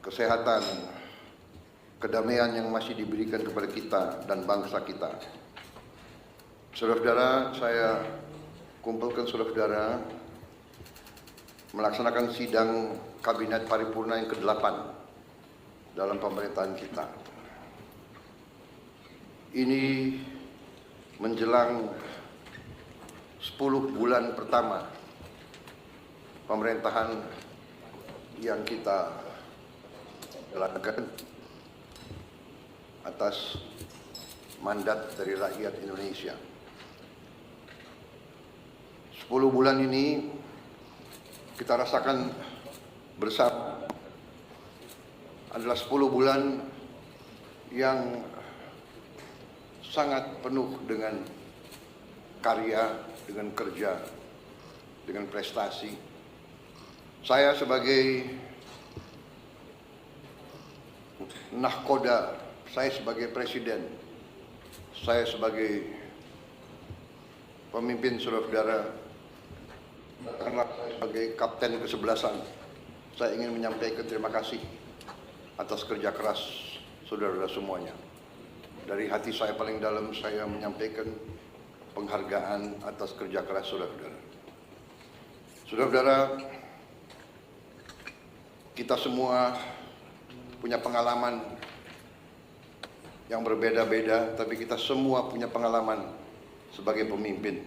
kesehatan, kedamaian yang masih diberikan kepada kita dan bangsa kita. Saudara-saudara, saya kumpulkan saudara-saudara melaksanakan sidang Kabinet Paripurna yang ke-8 dalam pemerintahan kita. Ini menjelang 10 bulan pertama pemerintahan yang kita jalankan atas mandat dari rakyat Indonesia. 10 bulan ini kita rasakan bersama adalah 10 bulan yang sangat penuh dengan karya, dengan kerja, dengan prestasi. Saya sebagai nahkoda, saya sebagai presiden, saya sebagai pemimpin saudara-saudara, sebagai kapten kesebelasan, saya ingin menyampaikan terima kasih atas kerja keras saudara-saudara semuanya. Dari hati saya paling dalam saya menyampaikan penghargaan atas kerja keras saudara-saudara. Saudara-saudara, kita semua punya pengalaman yang berbeda-beda, tapi kita semua punya pengalaman sebagai pemimpin.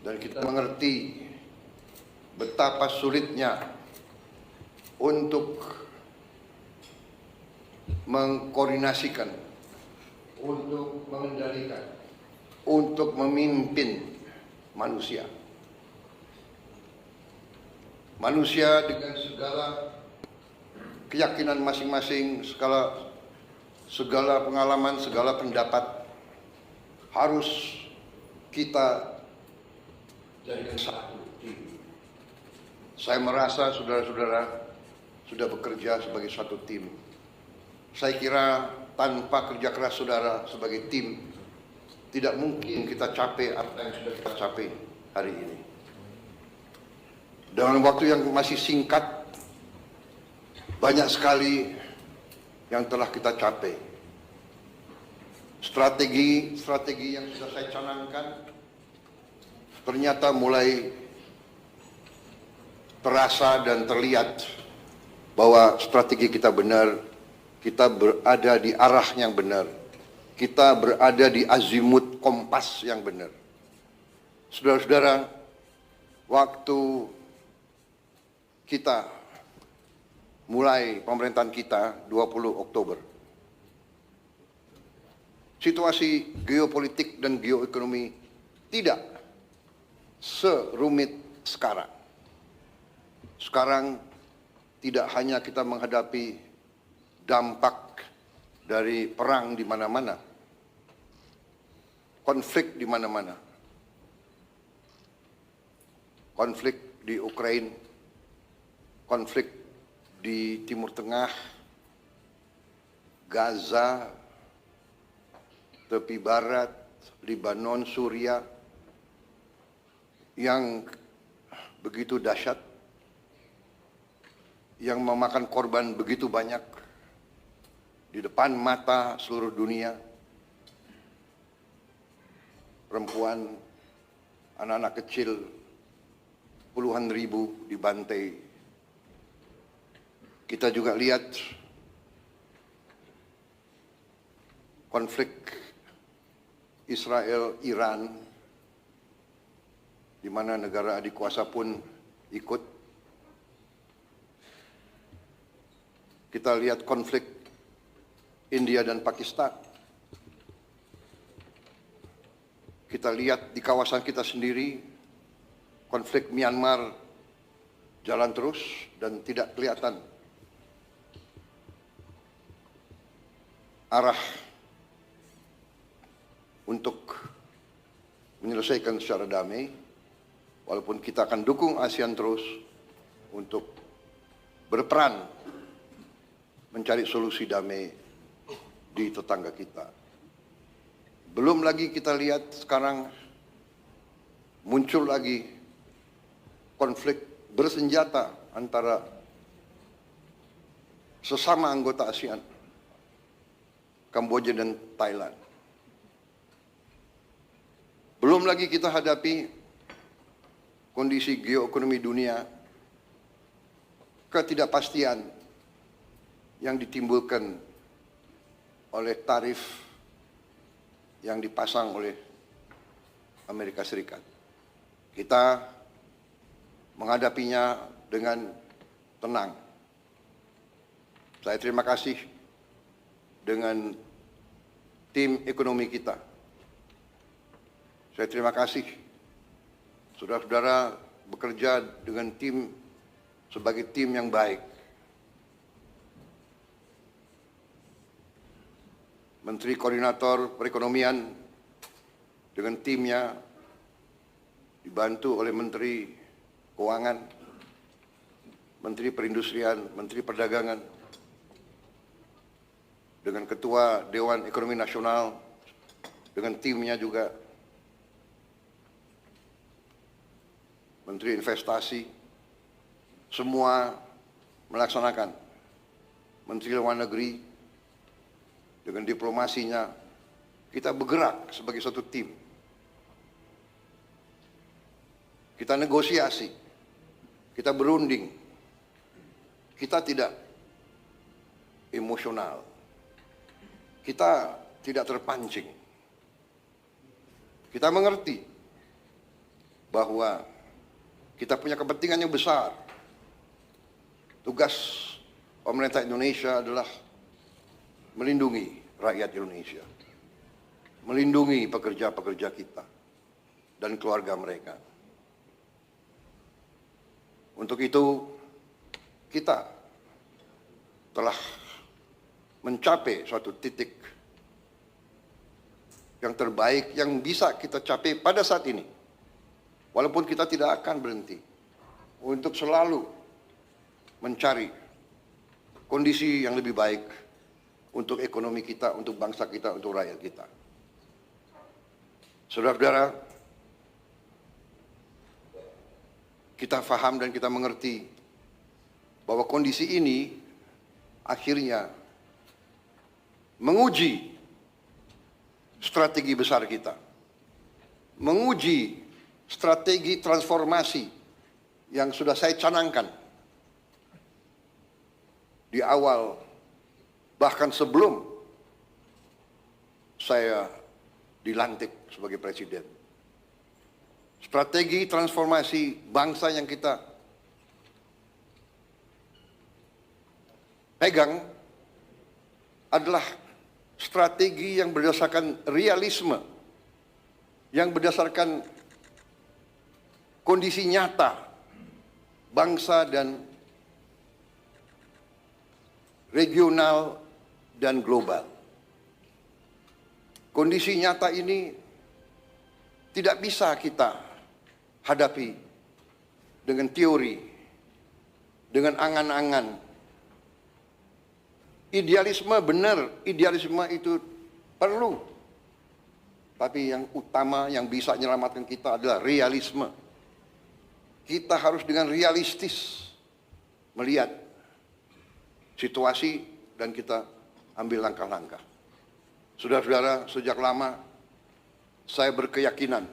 Dan kita mengerti betapa sulitnya untuk mengkoordinasikan, untuk mengendalikan, untuk memimpin manusia. Manusia dengan segala keyakinan masing-masing, segala pengalaman, segala pendapat harus kita jadikan satu tim. Saya merasa saudara-saudara sudah bekerja sebagai satu tim. Saya kira tanpa kerja keras saudara sebagai tim, tidak mungkin kita capai apa yang sudah kita capai hari ini. Dalam waktu yang masih singkat, banyak sekali yang telah kita capai. Strategi yang sudah saya canangkan ternyata mulai terasa dan terlihat bahwa strategi kita benar, kita berada di arah yang benar, kita berada di azimut kompas yang benar. Saudara-saudara, waktu kita mulai pemerintahan kita 20 Oktober, situasi geopolitik dan geoekonomi tidak serumit sekarang. Sekarang tidak hanya kita menghadapi dampak dari perang di mana-mana, konflik di mana-mana, konflik di Ukraina, konflik di Timur Tengah, Gaza, tepi barat, Lebanon, Suriah, yang begitu dahsyat, yang memakan korban begitu banyak di depan mata seluruh dunia. Perempuan, anak-anak kecil, puluhan ribu dibantai. Kita juga lihat konflik Israel-Iran, di mana negara adik kuasa pun ikut. Kita lihat konflik India dan Pakistan. Kita lihat di kawasan kita sendiri, konflik Myanmar jalan terus dan tidak kelihatan arah untuk menyelesaikan secara damai, walaupun kita akan dukung ASEAN terus untuk berperan mencari solusi damai di tetangga kita. Belum lagi kita lihat sekarang muncul lagi konflik bersenjata antara sesama anggota ASEAN, Kamboja dan Thailand. Belum lagi kita hadapi kondisi geoekonomi dunia, ketidakpastian yang ditimbulkan oleh tarif yang dipasang oleh Amerika Serikat. Kita menghadapinya dengan tenang. Saya terima kasih dengan tim ekonomi kita. Saya terima kasih saudara-saudara bekerja dengan tim sebagai tim yang baik. Menteri Koordinator Perekonomian dengan timnya dibantu oleh Menteri Keuangan, Menteri Perindustrian, Menteri Perdagangan, dengan Ketua Dewan Ekonomi Nasional, dengan timnya juga, Menteri Investasi, semua melaksanakan. Menteri Luar Negeri, dengan diplomasinya, kita bergerak sebagai satu tim. Kita negosiasi, kita berunding, kita tidak emosional, kita tidak terpancing. Kita mengerti bahwa kita punya kepentingan yang besar. Tugas pemerintah Indonesia adalah melindungi rakyat Indonesia, melindungi pekerja-pekerja kita dan keluarga mereka. Untuk itu, kita telah mencapai suatu titik yang terbaik yang bisa kita capai pada saat ini. Walaupun kita tidak akan berhenti untuk selalu mencari kondisi yang lebih baik untuk ekonomi kita, untuk bangsa kita, untuk rakyat kita. Saudara-saudara, kita paham dan kita mengerti bahwa kondisi ini akhirnya menguji strategi besar kita, menguji strategi transformasi yang sudah saya canangkan di awal, bahkan sebelum saya dilantik sebagai presiden. Strategi transformasi bangsa yang kita pegang adalah strategi yang berdasarkan realisme, yang berdasarkan kondisi nyata bangsa dan regional dan global. Kondisi nyata ini tidak bisa kita hadapi dengan teori, dengan angan-angan. Idealisme benar, idealisme itu perlu. Tapi yang utama yang bisa menyelamatkan kita adalah realisme. Kita harus dengan realistis melihat situasi dan kita ambil langkah-langkah. Saudara-saudara, sejak lama saya berkeyakinan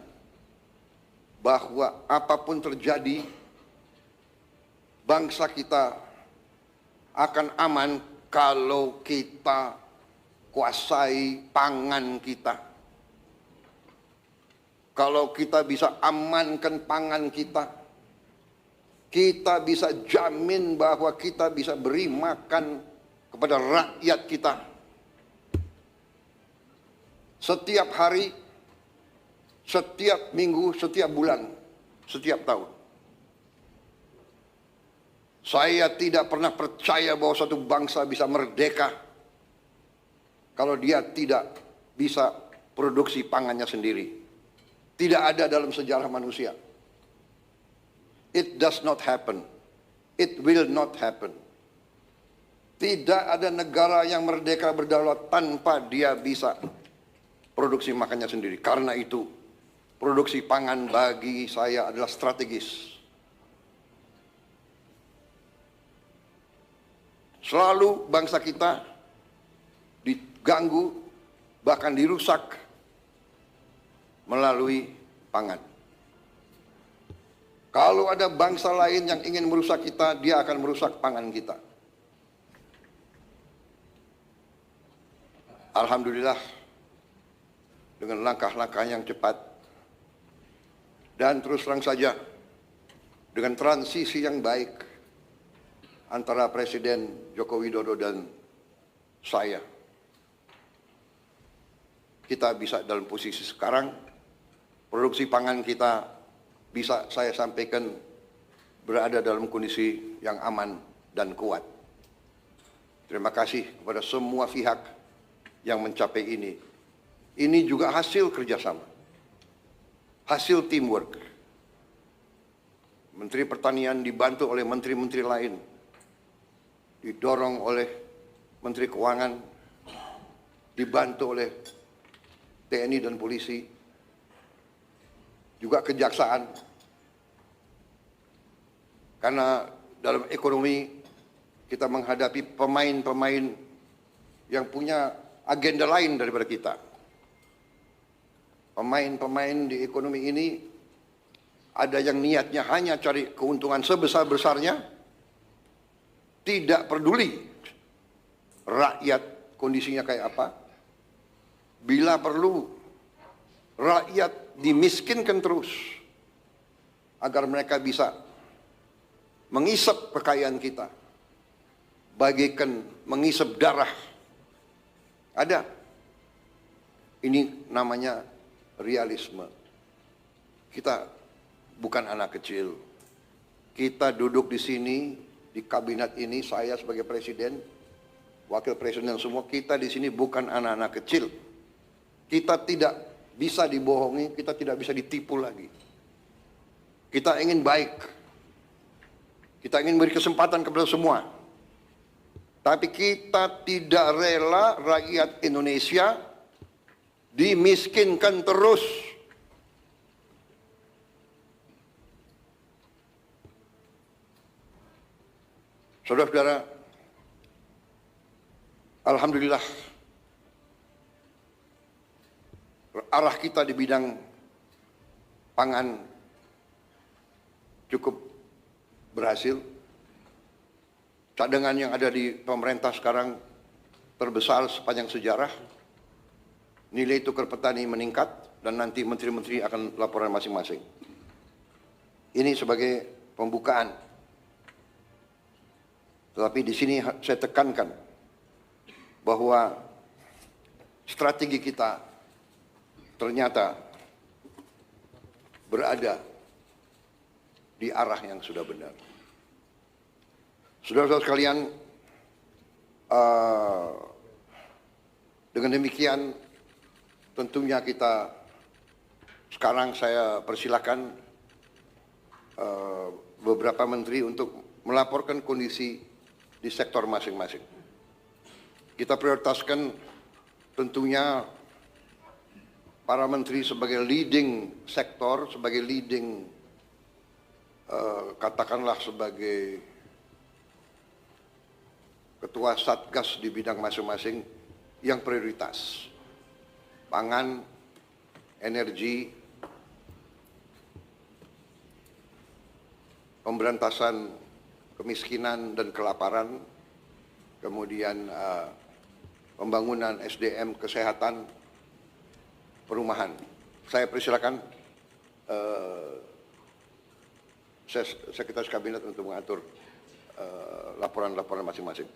bahwa apapun terjadi, bangsa kita akan aman kalau kita kuasai pangan kita. Kalau kita bisa amankan pangan kita, kita bisa jamin bahwa kita bisa beri makan kepada rakyat kita. Setiap hari, setiap minggu, setiap bulan, setiap tahun. Saya tidak pernah percaya bahwa suatu bangsa bisa merdeka kalau dia tidak bisa produksi pangannya sendiri. Tidak ada dalam sejarah manusia. It does not happen. It will not happen. Tidak ada negara yang merdeka berdaulat tanpa dia bisa produksi makannya sendiri. Karena itu, produksi pangan bagi saya adalah strategis. Selalu bangsa kita diganggu, bahkan dirusak melalui pangan. Kalau ada bangsa lain yang ingin merusak kita, dia akan merusak pangan kita. Alhamdulillah, dengan langkah-langkah yang cepat dan terus terang saja, dengan transisi yang baik antara Presiden Joko Widodo dan saya, kita bisa dalam posisi sekarang, produksi pangan kita bisa saya sampaikan berada dalam kondisi yang aman dan kuat. Terima kasih kepada semua pihak yang mencapai ini. Ini juga hasil kerjasama, hasil teamwork. Menteri Pertanian dibantu oleh menteri-menteri lain, didorong oleh Menteri Keuangan, dibantu oleh TNI dan polisi, juga kejaksaan. Karena dalam ekonomi kita menghadapi pemain-pemain yang punya agenda lain daripada kita. Pemain-pemain di ekonomi ini ada yang niatnya hanya cari keuntungan sebesar-besarnya, tidak peduli rakyat kondisinya kayak apa. Bila perlu, rakyat dimiskinkan terus agar mereka bisa mengisap kekayaan kita, bagaikan mengisap darah. Ada. Ini namanya realisme. Kita bukan anak kecil. Kita duduk di sini, di kabinet ini, saya sebagai presiden, wakil presiden semua, kita di sini bukan anak-anak kecil. Kita tidak bisa dibohongi, kita tidak bisa ditipu lagi. Kita ingin baik. Kita ingin beri kesempatan kepada semua. Tapi kita tidak rela rakyat Indonesia dimiskinkan terus. Saudara-saudara, alhamdulillah arah kita di bidang pangan cukup berhasil. Cadangan yang ada di pemerintah sekarang terbesar sepanjang sejarah. Nilai tukar petani meningkat dan nanti menteri-menteri akan laporan masing-masing. Ini sebagai pembukaan. Tetapi di sini saya tekankan bahwa strategi kita ternyata berada di arah yang sudah benar. Saudara-saudara sekalian, dengan demikian tentunya kita sekarang saya persilakan beberapa menteri untuk melaporkan kondisi di sektor masing-masing. Kita prioritaskan tentunya para menteri sebagai leading sektor, sebagai leading katakanlah sebagai ketua satgas di bidang masing-masing yang prioritas. Pangan, energi, pemberantasan kemiskinan dan kelaparan, kemudian pembangunan SDM, kesehatan, perumahan. Saya persilakan Sekretaris Kabinet untuk mengatur laporan-laporan masing-masing.